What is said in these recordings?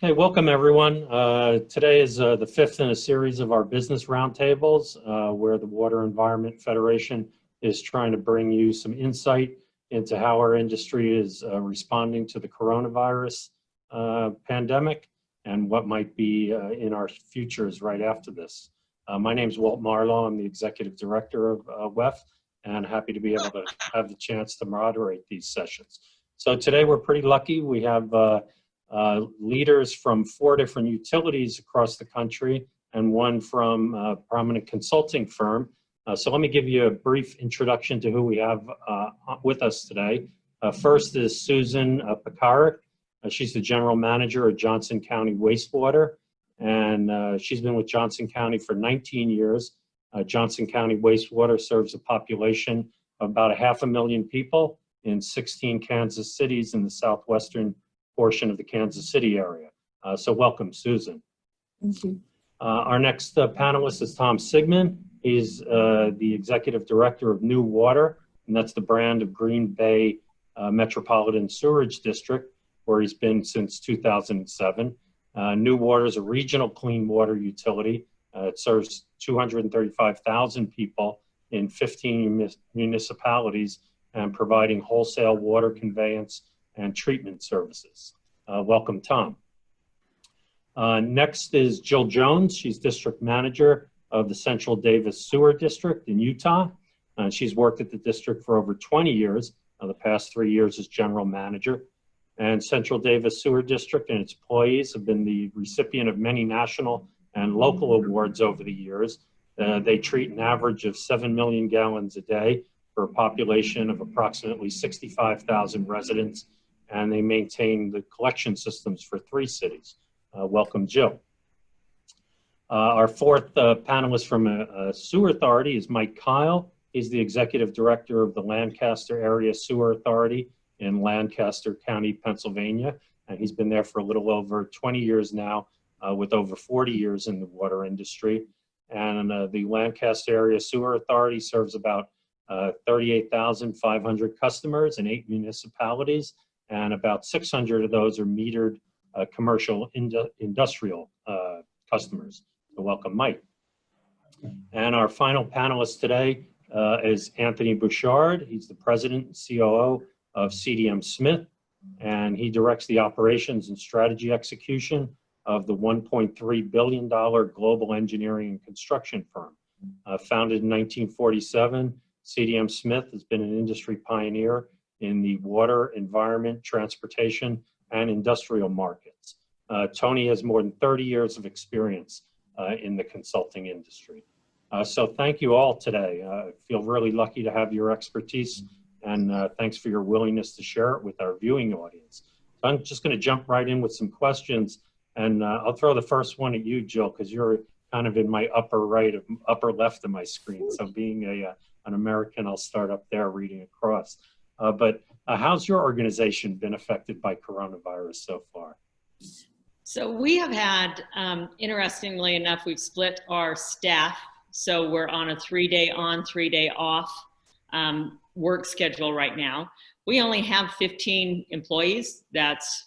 Hey, welcome everyone. Today is the fifth in a series of our business roundtables where the Water Environment Federation is trying to bring you some insight into how our industry is responding to the coronavirus pandemic and what might be in our futures right after this. My name is Walt Marlowe. I'm the Executive Director of WEF and happy to be able to have the chance to moderate these sessions. So today we're pretty lucky. We have leaders from 4 different utilities across the country and one from a prominent consulting firm. So let me give you a brief introduction to who we have with us today. First is Susan Pekarek. She's the general manager of Johnson County Wastewater, and she's been with Johnson County for 19 years. Johnson County Wastewater serves a population of about 500,000 people in 16 Kansas cities in the southwestern portion of the Kansas City area. So welcome, Susan. Thank you. Our next panelist is Tom Sigmund. He's the Executive Director of New Water, and that's the brand of Green Bay Metropolitan Sewerage District, where he's been since 2007. New Water is a regional clean water utility. It serves 235,000 people in 15 municipalities and providing wholesale water conveyance and treatment services. Welcome, Tom. Next is Jill Jones. She's district manager of the Central Davis Sewer District in Utah. She's worked at the district for over 20 years, the past 3 years as general manager. And Central Davis Sewer District and its employees have been the recipient of many national and local awards over the years. They treat an average of 7 million gallons a day for a population of approximately 65,000 residents, and they maintain the collection systems for 3 cities. Welcome, Jill. Our fourth panelist from a sewer authority is Mike Kyle. He's the executive director of the Lancaster Area Sewer Authority in Lancaster County, Pennsylvania, and he's been there for a little over 20 years now, with over 40 years in the water industry. And the Lancaster Area Sewer Authority serves about 38,500 customers in 8 municipalities, and about 600 of those are metered commercial industrial customers. So welcome, Mike. And our final panelist today is Anthony Bouchard. He's the president and COO of CDM Smith, and he directs the operations and strategy execution of the $1.3 billion global engineering and construction firm. Founded in 1947, CDM Smith has been an industry pioneer in the water, environment, transportation, and industrial markets. Tony has more than 30 years of experience in the consulting industry. So thank you all today. I feel really lucky to have your expertise, and thanks for your willingness to share it with our viewing audience. So I'm just gonna jump right in with some questions, and I'll throw the first one at you, Jill, because you're kind of in my upper left of my screen. So being an American, I'll start up there reading across. But how's your organization been affected by coronavirus so far? So we have had, interestingly enough, we've split our staff. So we're on a 3-day on, 3-day off work schedule right now. We only have 15 employees. That's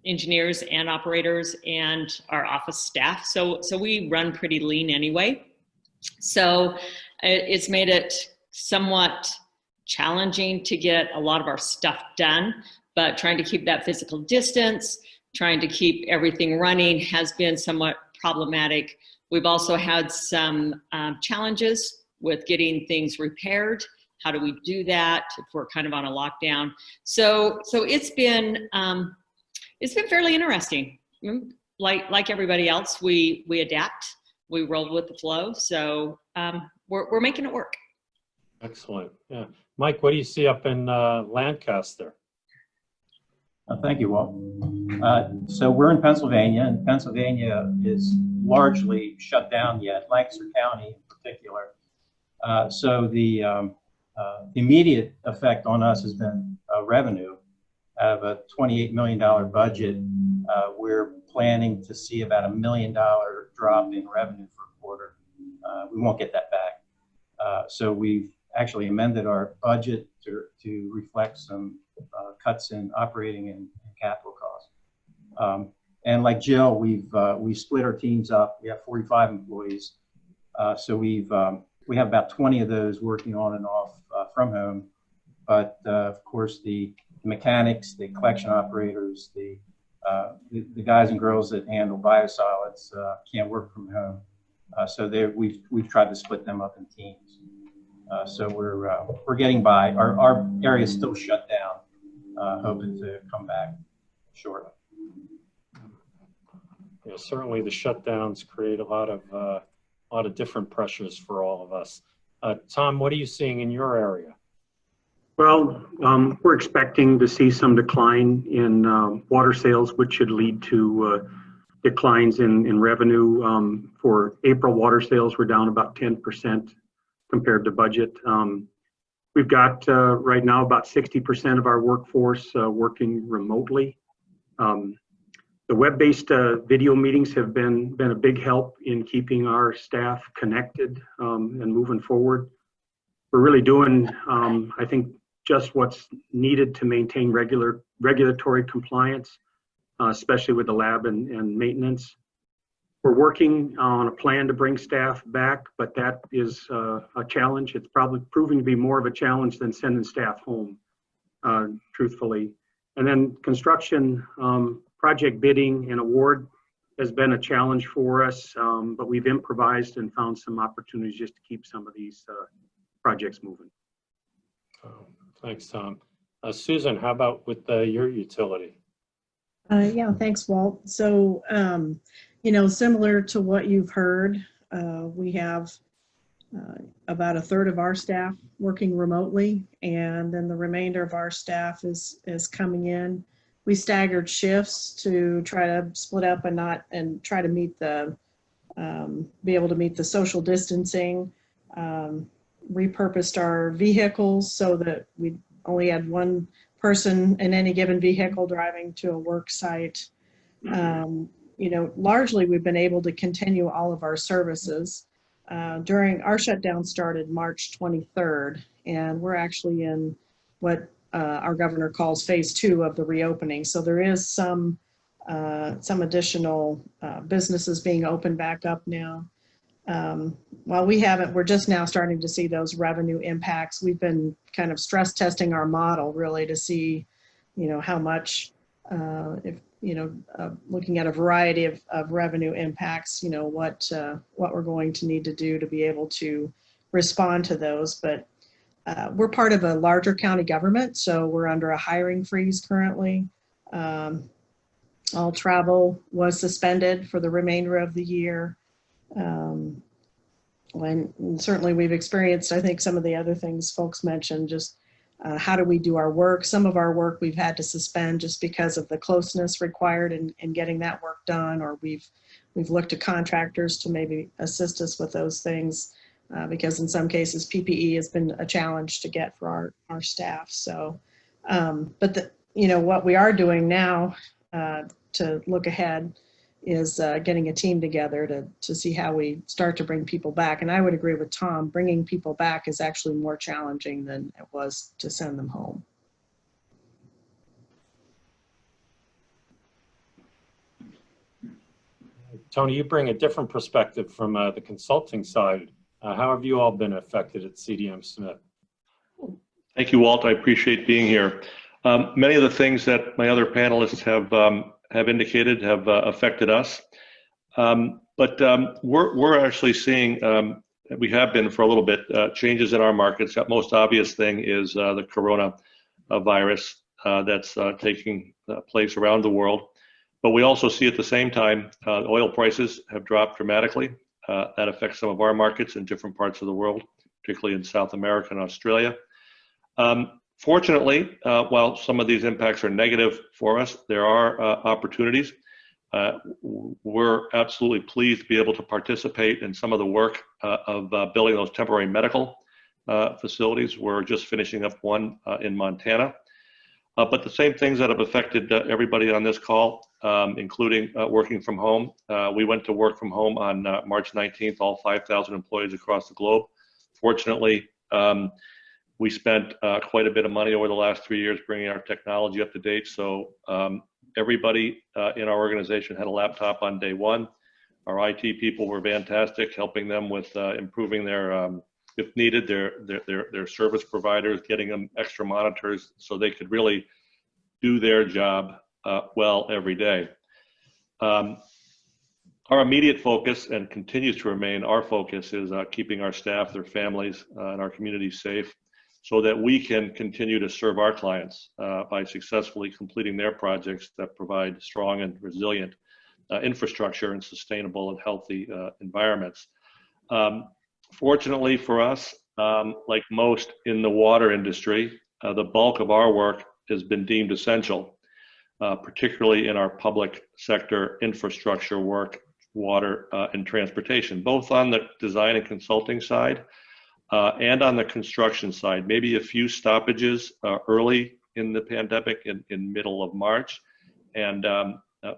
engineers and operators and our office staff. So we run pretty lean anyway. So it's made it somewhat challenging to get a lot of our stuff done, but trying to keep that physical distance, trying to keep everything running has been somewhat problematic. We've also had some challenges with getting things repaired. How do we do that if we're kind of on a lockdown? So it's been fairly interesting. Like everybody else, we adapt, we roll with the flow. So we're making it work. Excellent. Yeah. Mike, what do you see up in Lancaster? Thank you, Walt. So we're in Pennsylvania, and Pennsylvania is largely shut down yet, Lancaster County in particular. So the immediate effect on us has been revenue. Out of a $28 million budget, we're planning to see about $1 million drop in revenue for a quarter. We won't get that back. So we've actually amended our budget to reflect some cuts in operating and capital costs. And like Jill, we split our teams up. We have 45 employees. So we have about 20 of those working on and off from home. But of course, the mechanics, the collection operators, the guys and girls that handle biosolids can't work from home. So we've tried to split them up in teams. So we're getting by. Our area is still shut down, hoping to come back shortly. Yeah, certainly the shutdowns create a lot of different pressures for all of us. Tom, what are you seeing in your area? Well, we're expecting to see some decline in water sales, which should lead to declines in revenue. For April, water sales were down about 10% compared to budget. We've got right now about 60% of our workforce working remotely. The web-based video meetings have been a big help in keeping our staff connected and moving forward. We're really doing, I think, just what's needed to maintain regulatory compliance, especially with the lab and maintenance. We're working on a plan to bring staff back, but that is a challenge. It's probably proving to be more of a challenge than sending staff home, truthfully. And then construction, project bidding and award has been a challenge for us, but we've improvised and found some opportunities just to keep some of these projects moving. Thanks, Tom. Susan, how about with your utility? Yeah, thanks, Walt. So, similar to what you've heard, we have about a third of our staff working remotely, and then the remainder of our staff is coming in. We staggered shifts to try to split up and try to meet be able to meet the social distancing. Repurposed our vehicles so that we only had one person in any given vehicle driving to a work site. Largely we've been able to continue all of our services. During our shutdown started March 23rd, and we're actually in what our governor calls phase 2 of the reopening. So there is some additional businesses being opened back up now. While we're just now starting to see those revenue impacts. We've been kind of stress testing our model really to see, how much, looking at a variety of revenue impacts, what we're going to need to do to be able to respond to those. But we're part of a larger county government, so we're under a hiring freeze currently. All travel was suspended for the remainder of the year. When certainly we've experienced, I think, some of the other things folks mentioned, just how do we do our work? Some of our work we've had to suspend just because of the closeness required in getting that work done, or we've looked to contractors to maybe assist us with those things, because in some cases PPE has been a challenge to get for our staff. So, but what we are doing now to look ahead is getting a team together to see how we start to bring people back. And I would agree with Tom, bringing people back is actually more challenging than it was to send them home. Tony, you bring a different perspective from the consulting side. How have you all been affected at CDM Smith? Thank you, Walt. I appreciate being here. Many of the things that my other panelists have indicated have affected us. But we're actually seeing, we have been for a little bit, changes in our markets. The most obvious thing is the coronavirus that's taking place around the world. But we also see at the same time, oil prices have dropped dramatically. That affects some of our markets in different parts of the world, particularly in South America and Australia. Fortunately, while some of these impacts are negative for us, there are opportunities. We're absolutely pleased to be able to participate in some of the work of building those temporary medical facilities. We're just finishing up one in Montana. But the same things that have affected everybody on this call, including working from home. We went to work from home on March 19th, all 5,000 employees across the globe. Fortunately, we spent quite a bit of money over the last 3 years bringing our technology up to date. So Everybody in our organization had a laptop on day one. Our IT people were fantastic, helping them with improving their, if needed, their service providers, getting them extra monitors so they could really do their job well every day. Our immediate focus, and continues to remain our focus, is keeping our staff, their families, and our communities safe so that we can continue to serve our clients by successfully completing their projects that provide strong and resilient infrastructure and sustainable and healthy environments. Fortunately for us, like most in the water industry, the bulk of our work has been deemed essential, particularly in our public sector infrastructure work, water and transportation, both on the design and consulting side and on the construction side. Maybe a few stoppages early in the pandemic in middle of March, and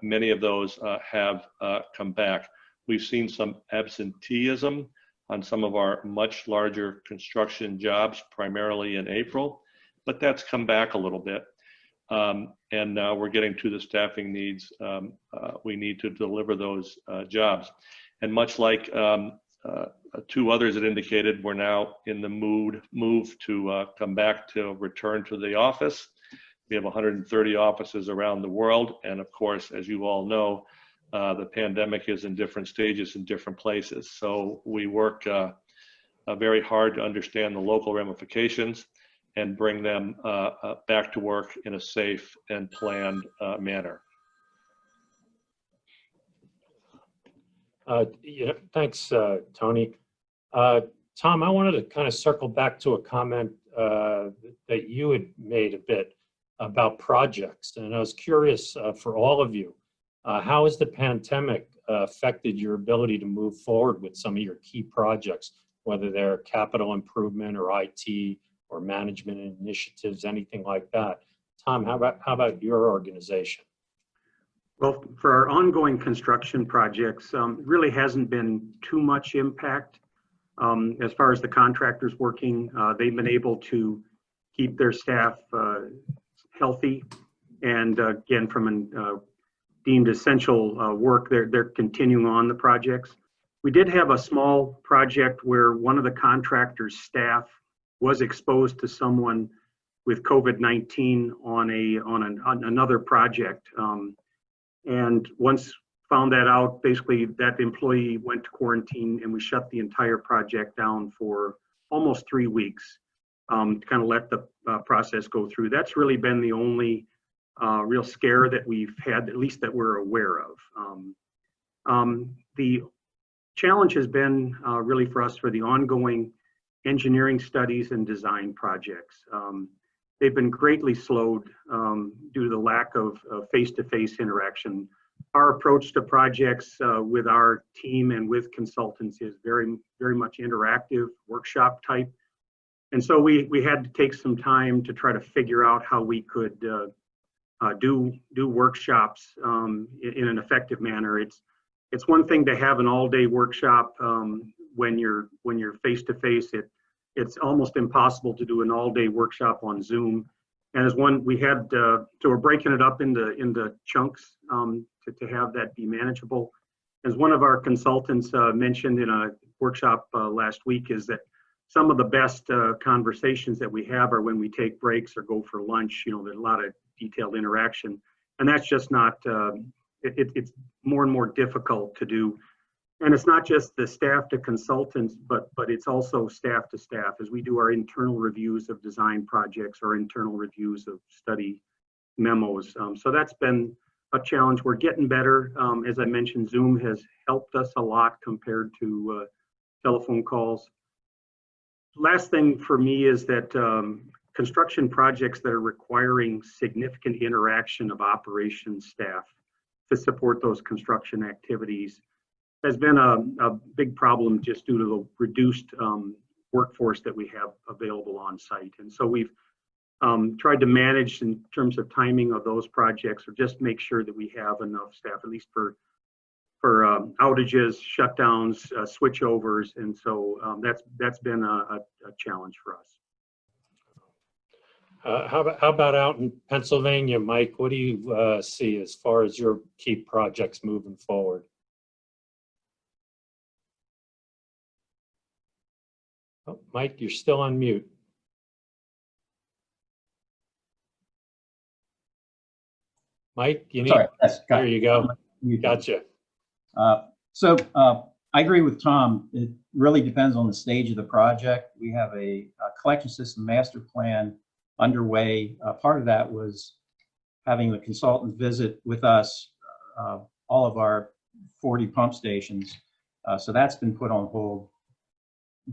many of those have come back. We've seen some absenteeism on some of our much larger construction jobs, primarily in April, but that's come back a little bit. And we're getting to the staffing needs we need to deliver those jobs. And much like two others had indicated, we're now in the move to come back to return to the office. We have 130 offices around the world. And of course, as you all know, the pandemic is in different stages in different places. So we work very hard to understand the local ramifications and bring them back to work in a safe and planned manner. Yeah, thanks, Tony. Tom, I wanted to kind of circle back to a comment that you had made a bit about projects. And I was curious for all of you, how has the pandemic affected your ability to move forward with some of your key projects, whether they're capital improvement or IT or management initiatives, anything like that? Tom, how about your organization? Well, for our ongoing construction projects, really hasn't been too much impact. As far as the contractors working, they've been able to keep their staff healthy. And again, from an deemed essential work, they're continuing on the projects. We did have a small project where one of the contractor's staff was exposed to someone with COVID-19 on another project. And once found that out, basically that employee went to quarantine and we shut the entire project down for almost 3 weeks to kind of let the process go through. That's really been the only real scare that we've had, at least that we're aware of. The challenge has been really for us for the ongoing engineering studies and design projects. They've been greatly slowed due to the lack of face-to-face interaction. Our approach to projects with our team and with consultants is very, very much interactive, workshop type. And so we had to take some time to try to figure out how we could do workshops in an effective manner. It's one thing to have an all-day workshop when you're face-to-face. It's almost impossible to do an all-day workshop on Zoom. And as one, we had, so we're breaking it up into chunks to have that be manageable. As one of our consultants mentioned in a workshop last week, is that some of the best conversations that we have are when we take breaks or go for lunch. You know, there's a lot of detailed interaction, and that's just not, it's more and more difficult to do. And it's not just the staff to consultants, but it's also staff to staff as we do our internal reviews of design projects or internal reviews of study memos. So that's been a challenge. We're getting better. As I mentioned, Zoom has helped us a lot compared to telephone calls. Last thing for me is that construction projects that are requiring significant interaction of operations staff to support those construction activities has been a big problem just due to the reduced workforce that we have available on site. And so we've tried to manage in terms of timing of those projects, or just make sure that we have enough staff, at least for outages, shutdowns, switchovers. And so that's been a challenge for us. How about out in Pennsylvania, Mike? What do you see as far as your key projects moving forward? Oh, Mike, you're still on mute. Mike, you need. Sorry, yes, There you go. you Gotcha. I agree with Tom. It really depends on the stage of the project. We have a collection system master plan underway. Part of that was having the consultant visit with us all of our 40 pump stations. So that's been put on hold.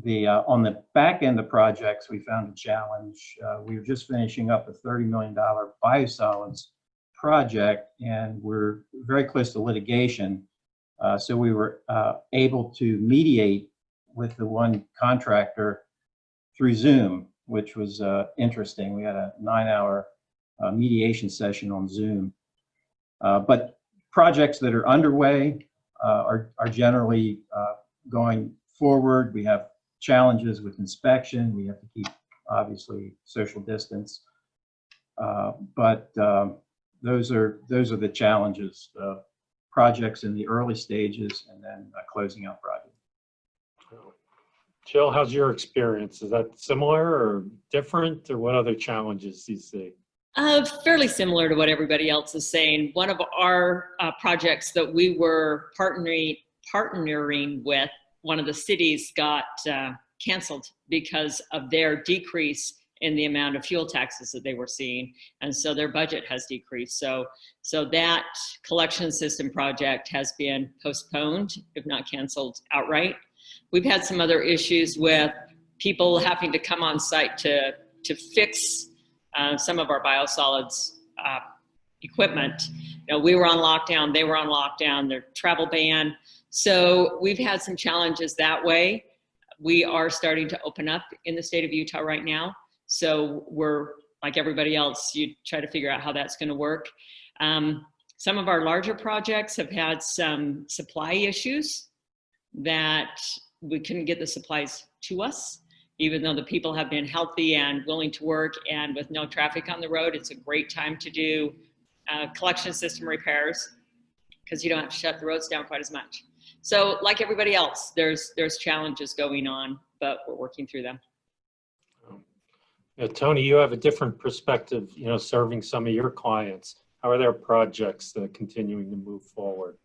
On the back end of projects, we found a challenge. We were just finishing up a $30 million biosolids project, and we're very close to litigation. So we were able to mediate with the one contractor through Zoom, which was interesting. We had a 9-hour mediation session on Zoom. But projects that are underway are generally going forward. We have challenges with inspection. We have to keep, obviously, social distance. But those are the challenges. Projects in the early stages, and then closing out projects. Jill, how's your experience? Is that similar or different, or what other challenges do you see? Fairly similar to what everybody else is saying. One of our projects that we were partnering with, one of the cities got canceled because of their decrease in the amount of fuel taxes that they were seeing. And so their budget has decreased. So that collection system project has been postponed, if not canceled outright. We've had some other issues with people having to come on site to fix some of our biosolids equipment. You know, we were on lockdown, they were on lockdown, their travel ban. So we've had some challenges that way. We are starting to open up in the state of Utah right now. So we're, like everybody else, you try to figure out how that's going to work. Some of our larger projects have had some supply issues that we couldn't get the supplies to us, even though the people have been healthy and willing to work, and with no traffic on the road, it's a great time to do collection system repairs because you don't have to shut the roads down quite as much. So like everybody else, there's challenges going on, but we're working through them. Tony, you have a different perspective, serving some of your clients. How are their projects continuing to move forward?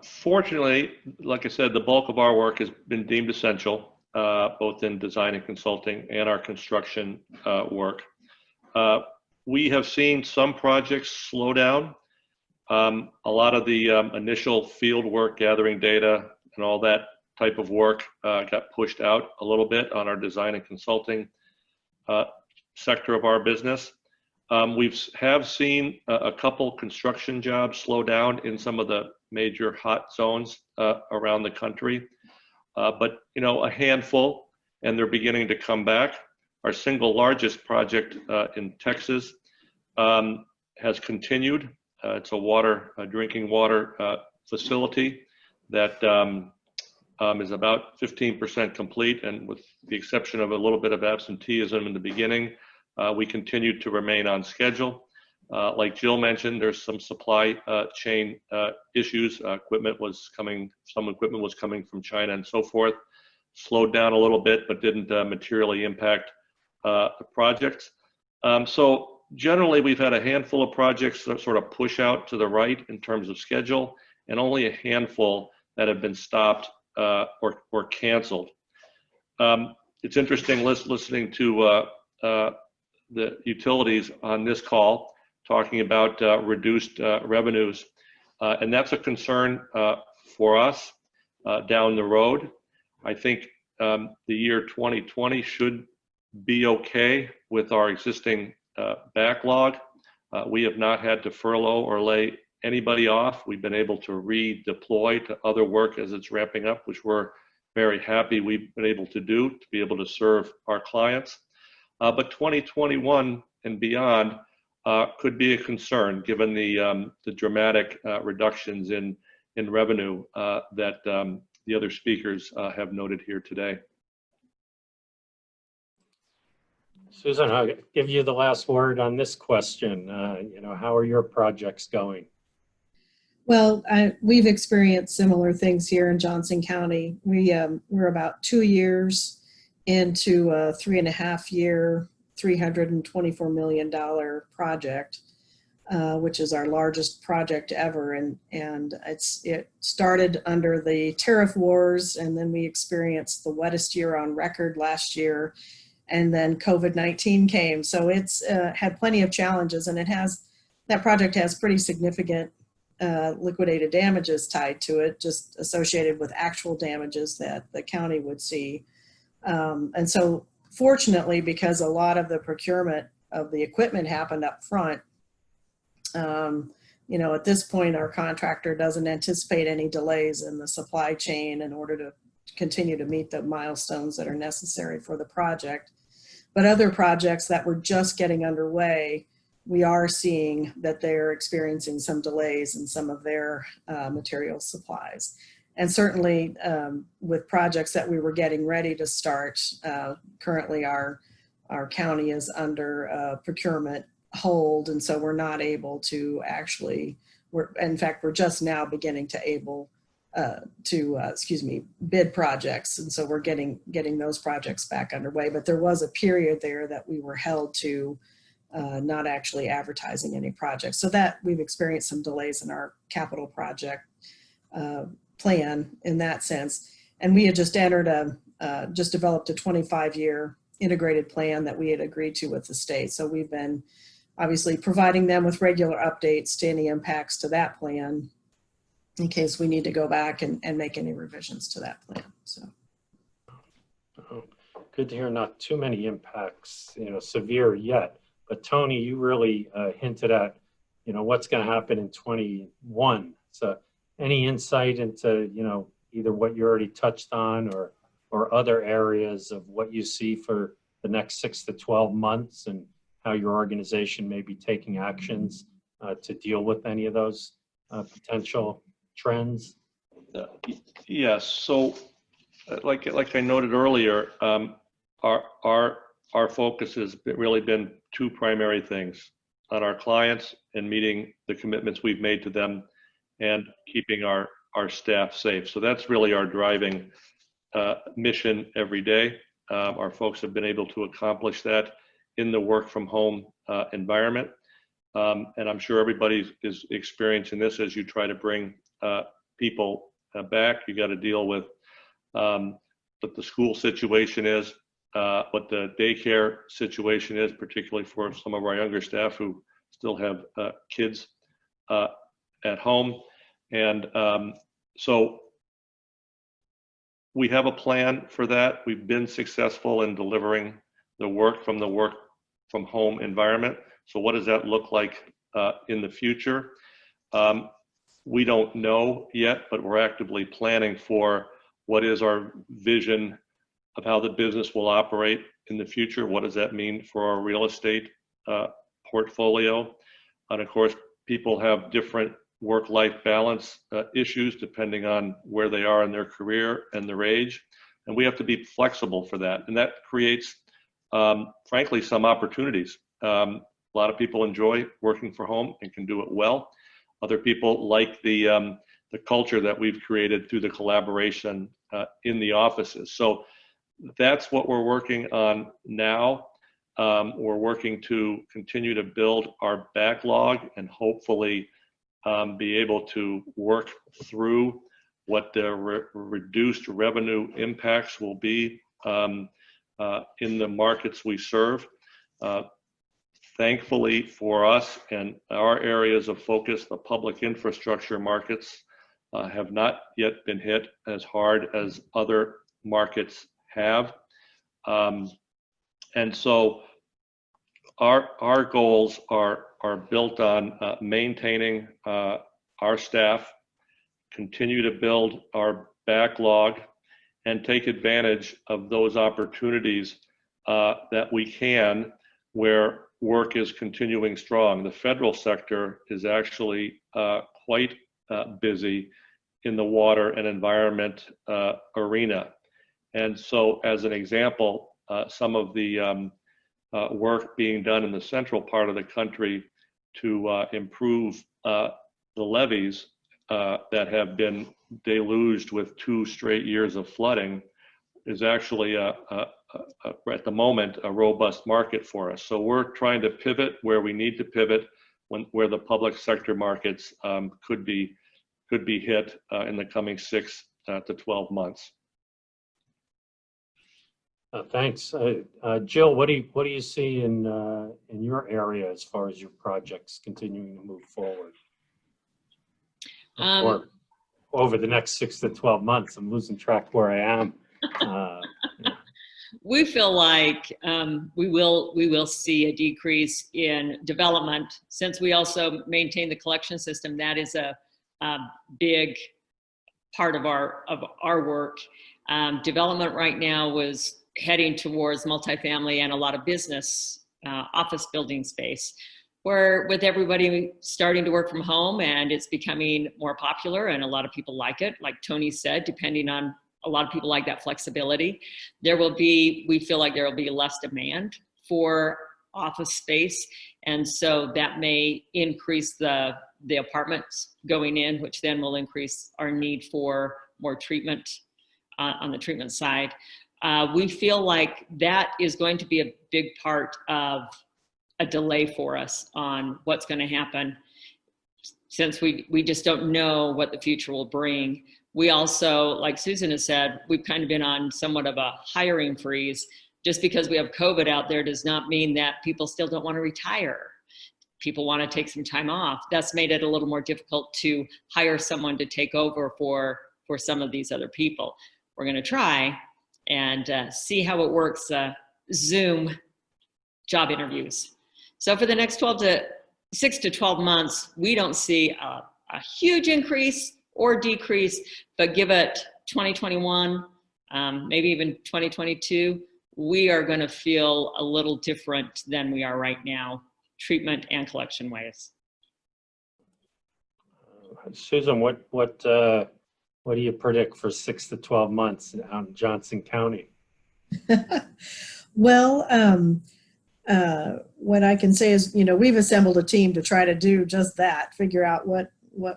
Fortunately, like I said, the bulk of our work has been deemed essential, both in design and consulting and our construction work. We have seen some projects slow down. A lot of the initial field work, gathering data and all that type of work got pushed out a little bit on our design and consulting sector of our business. We have seen a couple construction jobs slow down in some of the major hot zones around the country, but a handful, and they're beginning to come back. Our single largest project in Texas has continued. It's a drinking water facility that is about 15% complete, and with the exception of a little bit of absenteeism in the beginning, we continue to remain on schedule. Like Jill mentioned, there's some supply chain issues. Some equipment was coming from China and so forth. Slowed down a little bit, but didn't materially impact the projects. So generally, we've had a handful of projects that sort of push out to the right in terms of schedule, and only a handful that have been stopped or canceled. It's interesting listening to the utilities on this call talking about reduced revenues, and that's a concern for us down the road. I think the year 2020 should be okay with our existing backlog. We have not had to furlough or lay anybody off. We've been able to redeploy to other work as it's ramping up, which we're very happy we've been able to do to be able to serve our clients. But 2021 and beyond could be a concern given the dramatic reductions in revenue that the other speakers have noted here today. Susan, I'll give you the last word on this question. How are your projects going? Well, we've experienced similar things here in Johnson County. We're about 2 years into a 3.5-year, $324 million project, which is our largest project ever. And it started under the tariff wars, and then we experienced the wettest year on record last year. And then COVID-19 came. So it's had plenty of challenges, and that project has pretty significant liquidated damages tied to it, just associated with actual damages that the county would see. And so fortunately, because a lot of the procurement of the equipment happened up front, at this point, our contractor doesn't anticipate any delays in the supply chain in order to continue to meet the milestones that are necessary for the project. But other projects that were just getting underway, we are seeing that they're experiencing some delays in some of their material supplies. And certainly with projects that we were getting ready to start, currently our county is under procurement hold, and so we're not able to actually, we're just now beginning to bid projects, and so we're getting those projects back underway. But there was a period there that we were held to not actually advertising any projects, so that we've experienced some delays in our capital project plan in that sense. And we had just developed a 25-year integrated plan that we had agreed to with the state. So we've been obviously providing them with regular updates to any impacts to that plan in case we need to go back and make any revisions to that plan. So good to hear not too many impacts, severe yet. But Tony, you really hinted at, what's going to happen in 21. So any insight into, either what you already touched on or other areas of what you see for the next 6 to 12 months and how your organization may be taking actions to deal with any of those potential trends? Yes. So, like I noted earlier, our focus has really been two primary things: on our clients and meeting the commitments we've made to them, and keeping our staff safe. So that's really our driving mission every day. Our folks have been able to accomplish that in the work from home environment. And I'm sure everybody is experiencing this as you try to bring people back. You got to deal with what the school situation is, what the daycare situation is, particularly for some of our younger staff who still have kids at home. And so we have a plan for that. We've been successful in delivering the work from home environment. So what does that look like in the future? We don't know yet, but we're actively planning for what is our vision of how the business will operate in the future. What does that mean for our real estate portfolio? And of course, people have different work-life balance issues depending on where they are in their career and their age. And we have to be flexible for that. And that creates, frankly, some opportunities. A lot of people enjoy working from home and can do it well. Other people like the culture that we've created through the collaboration in the offices. So that's what we're working on now. We're working to continue to build our backlog and hopefully be able to work through what the reduced revenue impacts will be in the markets we serve. Thankfully for us and our areas of focus, the public infrastructure markets have not yet been hit as hard as other markets have. And so our goals are built on maintaining our staff, continue to build our backlog, and take advantage of those opportunities that we can where work is continuing strong. The federal sector is actually quite busy in the water and environment arena. And so as an example, some of the work being done in the central part of the country to improve the levees that have been deluged with 2 straight years of flooding is actually at the moment a robust market for us. So we're trying to pivot where we need to pivot where the public sector markets could be hit in the coming 6 to 12 months. Thanks. Jill, what do you see in your area as far as your projects continuing to move forward? Or over the next 6 to 12 months? I'm losing track where I am. Yeah. We feel like we will see a decrease in development since we also maintain the collection system. That is a big part of our work. Development right now was heading towards multifamily and a lot of business office building space, where with everybody starting to work from home and it's becoming more popular and a lot of people like it, like Tony said, depending on a lot of people like that flexibility. We feel like there will be less demand for office space. And so that may increase the apartments going in, which then will increase our need for more treatment on the treatment side. We feel like that is going to be a big part of a delay for us on what's going to happen, since we just don't know what the future will bring. We also, like Susan has said, we've kind of been on somewhat of a hiring freeze. Just because we have COVID out there does not mean that people still don't want to retire. People want to take some time off. That's made it a little more difficult to hire someone to take over for some of these other people. We're going to try and see how it works, Zoom job interviews. So for the next 6 to 12 months, we don't see a huge increase or decrease, but give it 2021, maybe even 2022, we are going to feel a little different than we are right now, treatment and collection ways. Susan, what do you predict for 6 to 12 months out in Johnson County? Well, what I can say is, we've assembled a team to try to do just that, figure out what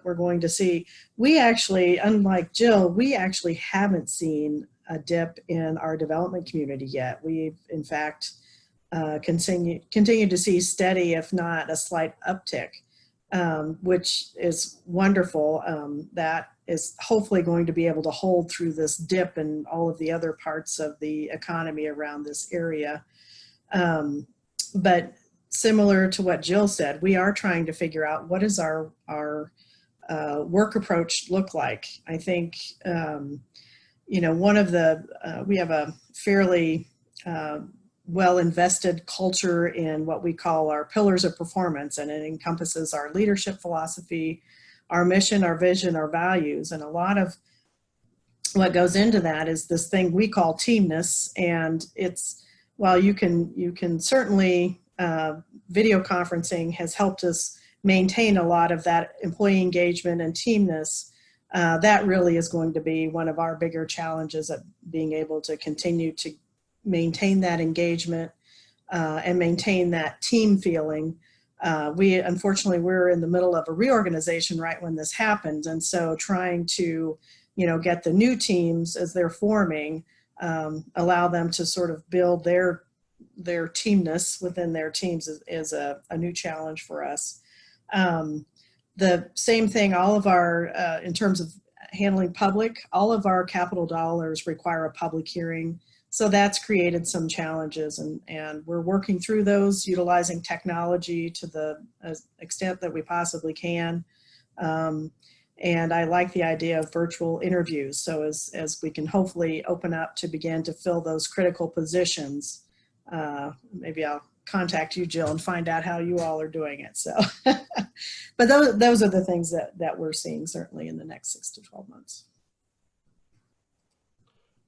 we're going to see. We actually, unlike Jill, we actually haven't seen a dip in our development community yet. We've, in fact, continue to see steady, if not a slight uptick, which is wonderful. That is hopefully going to be able to hold through this dip in all of the other parts of the economy around this area. But similar to what Jill said, we are trying to figure out what is our work approach look like. I think, one of we have a fairly well-invested culture in what we call our pillars of performance, and it encompasses our leadership philosophy, our mission, our vision, our values, and a lot of what goes into that is this thing we call teamness. And it's, while you can certainly, video conferencing has helped us maintain a lot of that employee engagement and teamness. That really is going to be one of our bigger challenges, at being able to continue to maintain that engagement and maintain that team feeling. Unfortunately, we're in the middle of a reorganization right when this happened. And so trying to, get the new teams as they're forming, allow them to sort of build their teamness within their teams is a new challenge for us. The same thing, all of our, in terms of handling public, all of our capital dollars require a public hearing. So that's created some challenges, and we're working through those, utilizing technology to the extent that we possibly can. And I like the idea of virtual interviews. So as we can hopefully open up to begin to fill those critical positions, maybe I'll contact you, Jill, and find out how you all are doing it. So, but those are the things that we're seeing certainly in the next 6 to 12 months.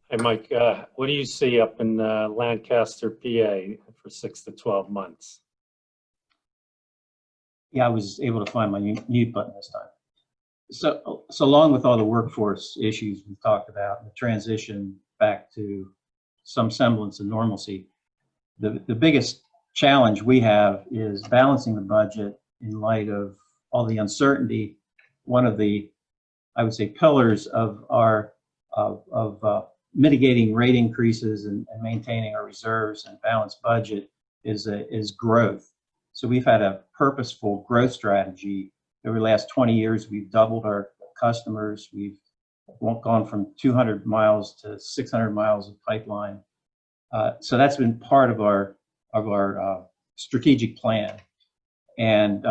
Hey, Mike, what do you see up in Lancaster, PA for 6 to 12 months? Yeah, I was able to find my mute button this time. So along with all the workforce issues we've talked about, the transition back to some semblance of normalcy, the biggest challenge we have is balancing the budget in light of all the uncertainty. One of the, I would say, pillars of our mitigating rate increases and maintaining our reserves and balanced budget is growth. So we've had a purposeful growth strategy. Over the last 20 years, we've doubled our customers. We've gone from 200 miles to 600 miles of pipeline. So that's been part of our strategic plan. And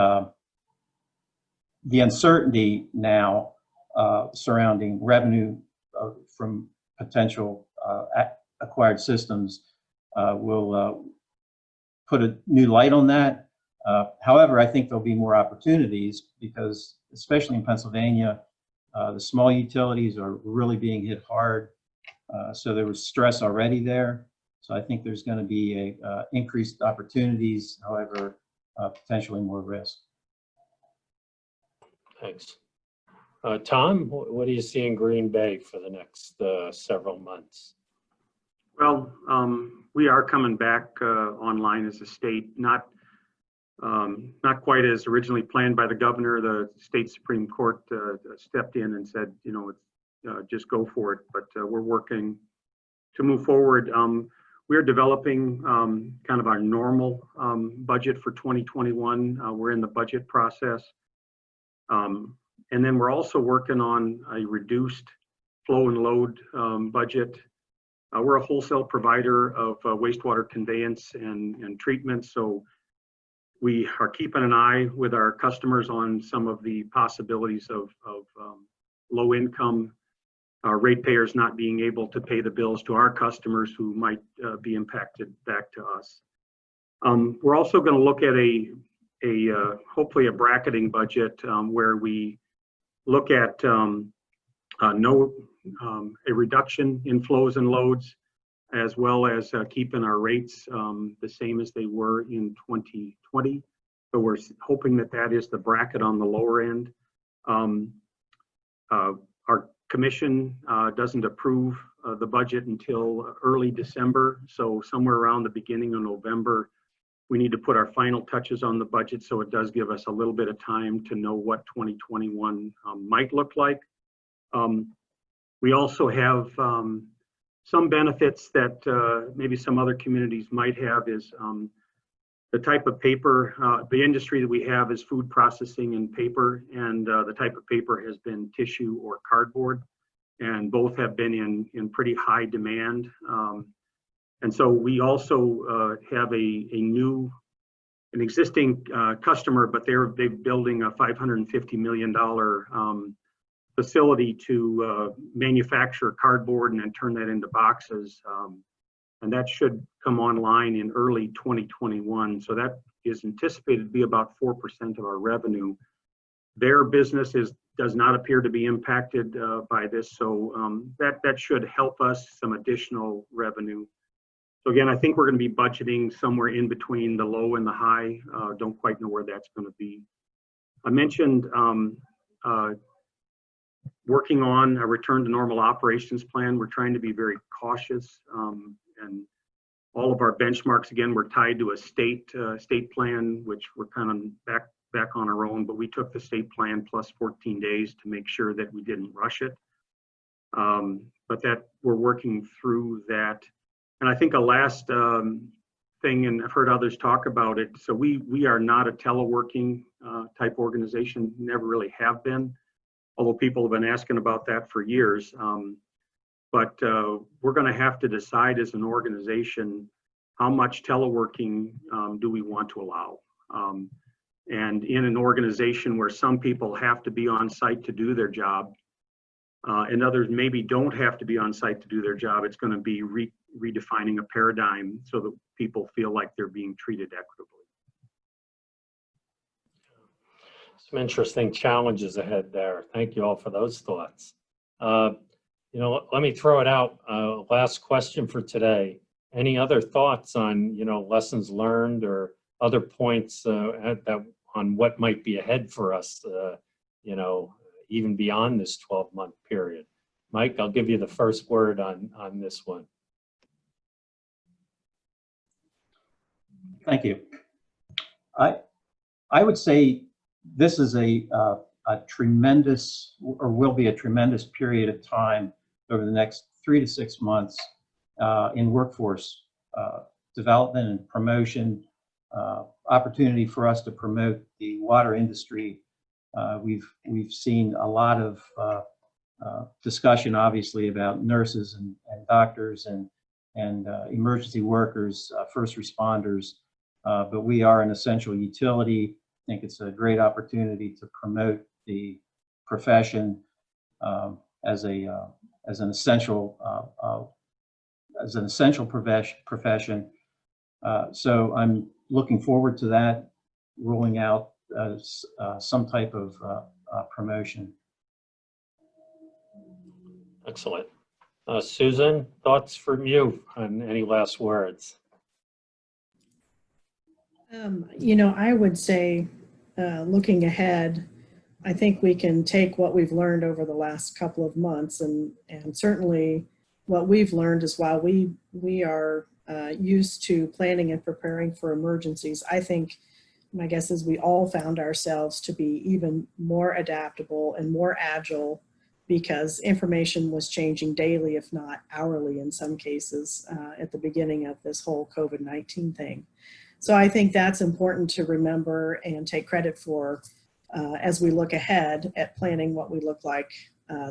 the uncertainty now surrounding revenue from potential acquired systems will put a new light on that. However, I think there'll be more opportunities because, especially in Pennsylvania, the small utilities are really being hit hard. So there was stress already there. So I think there's going to be increased opportunities, however, potentially more risk. Thanks. Tom, what do you see in Green Bay for the next several months? Well, we are coming back online as a state, not quite as originally planned by the governor. The state Supreme Court stepped in and said, you know, just go for it. But we're working to move forward. We're developing kind of our normal budget for 2021. We're in the budget process. And then we're also working on a reduced flow and load budget. We're a wholesale provider of wastewater conveyance and treatment. So we are keeping an eye with our customers on some of the possibilities of low income ratepayers not being able to pay the bills to our customers who might be impacted back to us. We're also going to look at hopefully a bracketing budget where we look at a reduction in flows and loads, as well as keeping our rates the same as they were in 2020. So we're hoping that is the bracket on the lower end. Our commission doesn't approve the budget until early December. So somewhere around the beginning of November, we need to put our final touches on the budget. So it does give us a little bit of time to know what 2021 might look like. We also have some benefits that maybe some other communities might have is the type of paper, the industry that we have is food processing and paper, and the type of paper has been tissue or cardboard, and both have been in pretty high demand. And so we also have an existing customer, but they're building a $550 million facility to manufacture cardboard and then turn that into boxes. And that should come online in early 2021. So that is anticipated to be about 4% of our revenue. Their business does not appear to be impacted by this. So that should help us some additional revenue. So again, I think we're going to be budgeting somewhere in between the low and the high. Don't quite know where that's going to be. I mentioned working on a return to normal operations plan. We're trying to be very cautious, and all of our benchmarks, again, were tied to a state plan, which we're kind of back on our own. But we took the state plan plus 14 days to make sure that we didn't rush it. But that we're working through that. And I think a last thing, and I've heard others talk about it. So we are not a teleworking type organization, never really have been, although people have been asking about that for years. But we're going to have to decide as an organization how much teleworking do we want to allow. And in an organization where some people have to be on site to do their job, and others maybe don't have to be on site to do their job, it's going to be redefining a paradigm so that people feel like they're being treated equitably. Some interesting challenges ahead there. Thank you all for those thoughts. You know, let me throw it out. Last question for today. Any other thoughts on, you know, lessons learned or other points on what might be ahead for us, you know, even beyond this 12-month period? Mike, I'll give you the first word on this one. Thank you. I would say this is a tremendous, or will be a tremendous period of time over the next 3 to 6 months in workforce development and promotion, opportunity for us to promote the water industry. We've seen a lot of discussion, obviously, about nurses and doctors and emergency workers, first responders, but we are an essential utility. I think it's a great opportunity to promote the profession as an essential profession. So I'm looking forward to that, rolling out some type of promotion. Excellent. Susan, thoughts from you on any last words? I would say, looking ahead, I think we can take what we've learned over the last couple of months, and certainly what we've learned is while we are used to planning and preparing for emergencies, I think my guess is we all found ourselves to be even more adaptable and more agile, because information was changing daily, if not hourly in some cases, at the beginning of this whole COVID-19 thing. So I think that's important to remember and take credit for as we look ahead at planning what we look like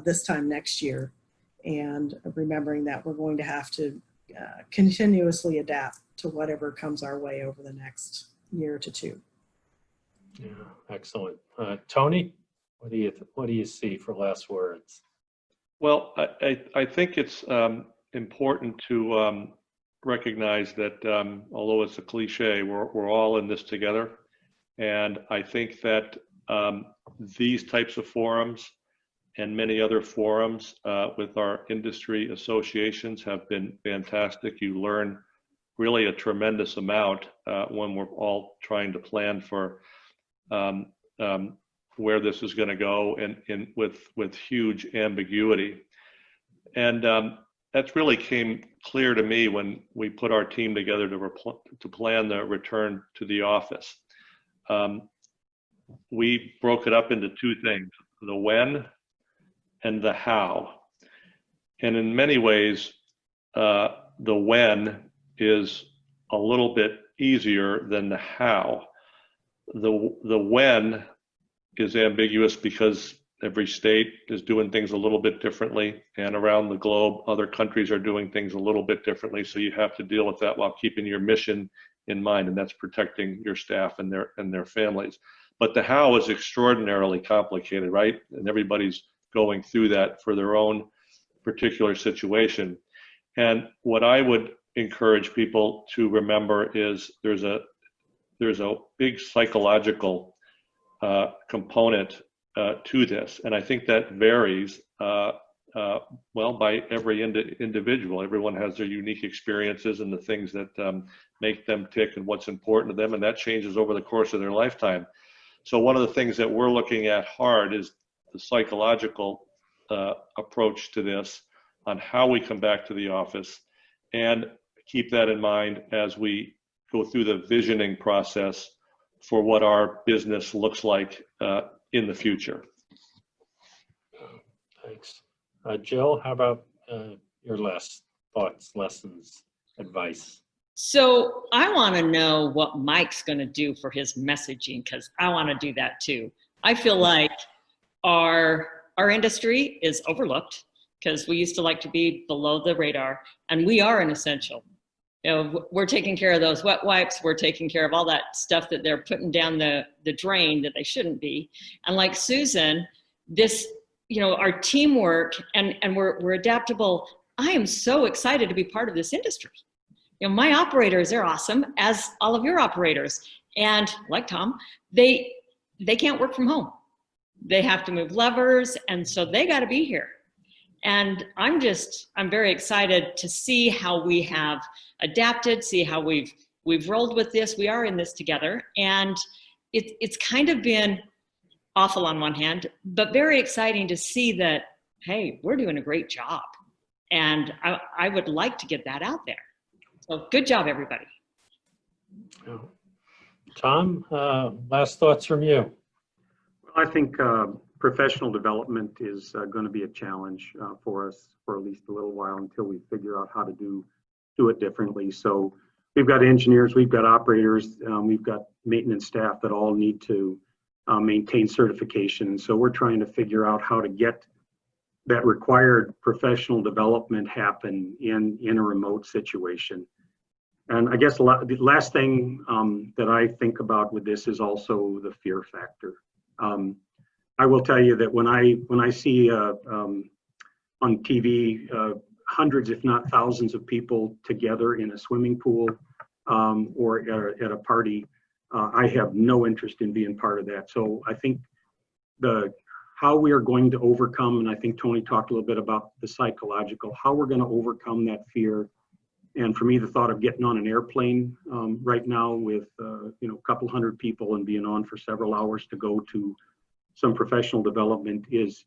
this time next year, and remembering that we're going to have to continuously adapt to whatever comes our way over the next year to two. Yeah, excellent. Tony, what do you see for last words? Well, I think it's important to recognize that although it's a cliche, we're all in this together, and I think that these types of forums and many other forums with our industry associations have been fantastic. You learn really a tremendous amount when we're all trying to plan for where this is going to go, and with huge ambiguity. And that's really came clear to me when we put our team together to plan the return to the office. We broke it up into two things: the when and the how. And in many ways, the when is a little bit easier than the how. The when is ambiguous because every state is doing things a little bit differently, and around the globe, other countries are doing things a little bit differently. So you have to deal with that while keeping your mission in mind, and that's protecting your staff and their families. But the how is extraordinarily complicated, right? And everybody's going through that for their own particular situation. And what I would encourage people to remember is there's a big psychological component to this, and I think that varies well by every individual. Everyone has their unique experiences and the things that make them tick and what's important to them, and that changes over the course of their lifetime. So one of the things that we're looking at hard is the psychological approach to this, on how we come back to the office, and keep that in mind as we go through the visioning process for what our business looks like in the future. Thanks. Jill, how about your last thoughts, lessons, advice? So I want to know what Mike's going to do for his messaging, because I want to do that too. I feel like our industry is overlooked because we used to like to be below the radar, and we are an essential. We're taking care of those wet wipes. We're taking care of all that stuff that they're putting down the drain that they shouldn't be. And like Susan, this, our teamwork and we're adaptable. I am so excited to be part of this industry. My operators, they're awesome, as all of your operators. And like Tom, they can't work from home. They have to move levers, and so they got to be here. And I'm very excited to see how we have adapted, see how we've rolled with this. We are in this together, and it's kind of been awful on one hand, but very exciting to see that, hey, we're doing a great job. And I would like to get that out there. So good job, everybody. Tom, last thoughts from you. I think professional development is going to be a challenge for us for at least a little while until we figure out how to do it differently. So we've got engineers, we've got operators, we've got maintenance staff that all need to maintain certification. So we're trying to figure out how to get that required professional development happen in a remote situation. And I guess the last thing that I think about with this is also the fear factor. I will tell you that when I see on TV hundreds, if not thousands, of people together in a swimming pool or at a party, I have no interest in being part of that. So I think how we are going to overcome, and I think Tony talked a little bit about the psychological, how we're going to overcome that fear. And for me, the thought of getting on an airplane right now with a couple hundred people and being on for several hours to go to some professional development is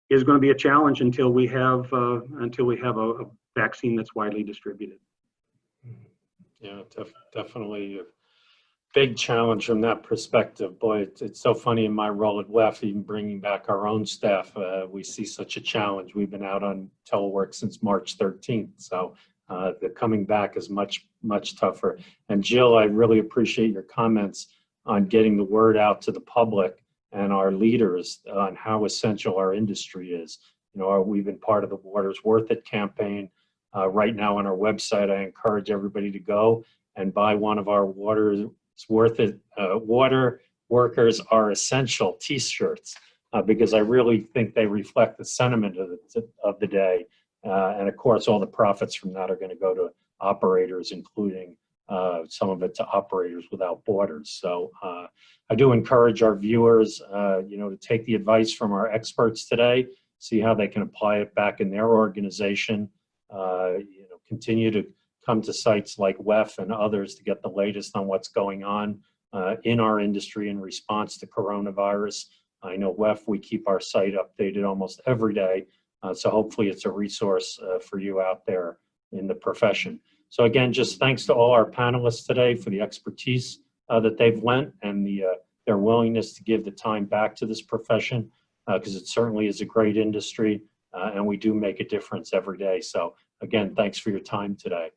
going to be a challenge until we have a vaccine that's widely distributed. Yeah, definitely a big challenge from that perspective. Boy, it's so funny in my role at WEF, even bringing back our own staff, we see such a challenge. We've been out on telework since March 13th, so the coming back is much, much tougher. And Jill, I really appreciate your comments on getting the word out to the public and our leaders on how essential our industry is. We've been part of the Water's Worth It campaign. Right now on our website, I encourage everybody to go and buy one of our Water's Worth It, Water Workers Are Essential t-shirts, because I really think they reflect the sentiment of the day. And of course, all the profits from that are going to go to operators, including some of it to Operators Without Borders. So I do encourage our viewers, to take the advice from our experts today, see how they can apply it back in their organization. Continue to come to sites like WEF and others to get the latest on what's going on in our industry in response to coronavirus. I know WEF, we keep our site updated almost every day. So hopefully it's a resource for you out there in the profession. So again, just thanks to all our panelists today for the expertise that they've lent and their willingness to give the time back to this profession, because it certainly is a great industry and we do make a difference every day. So again, thanks for your time today.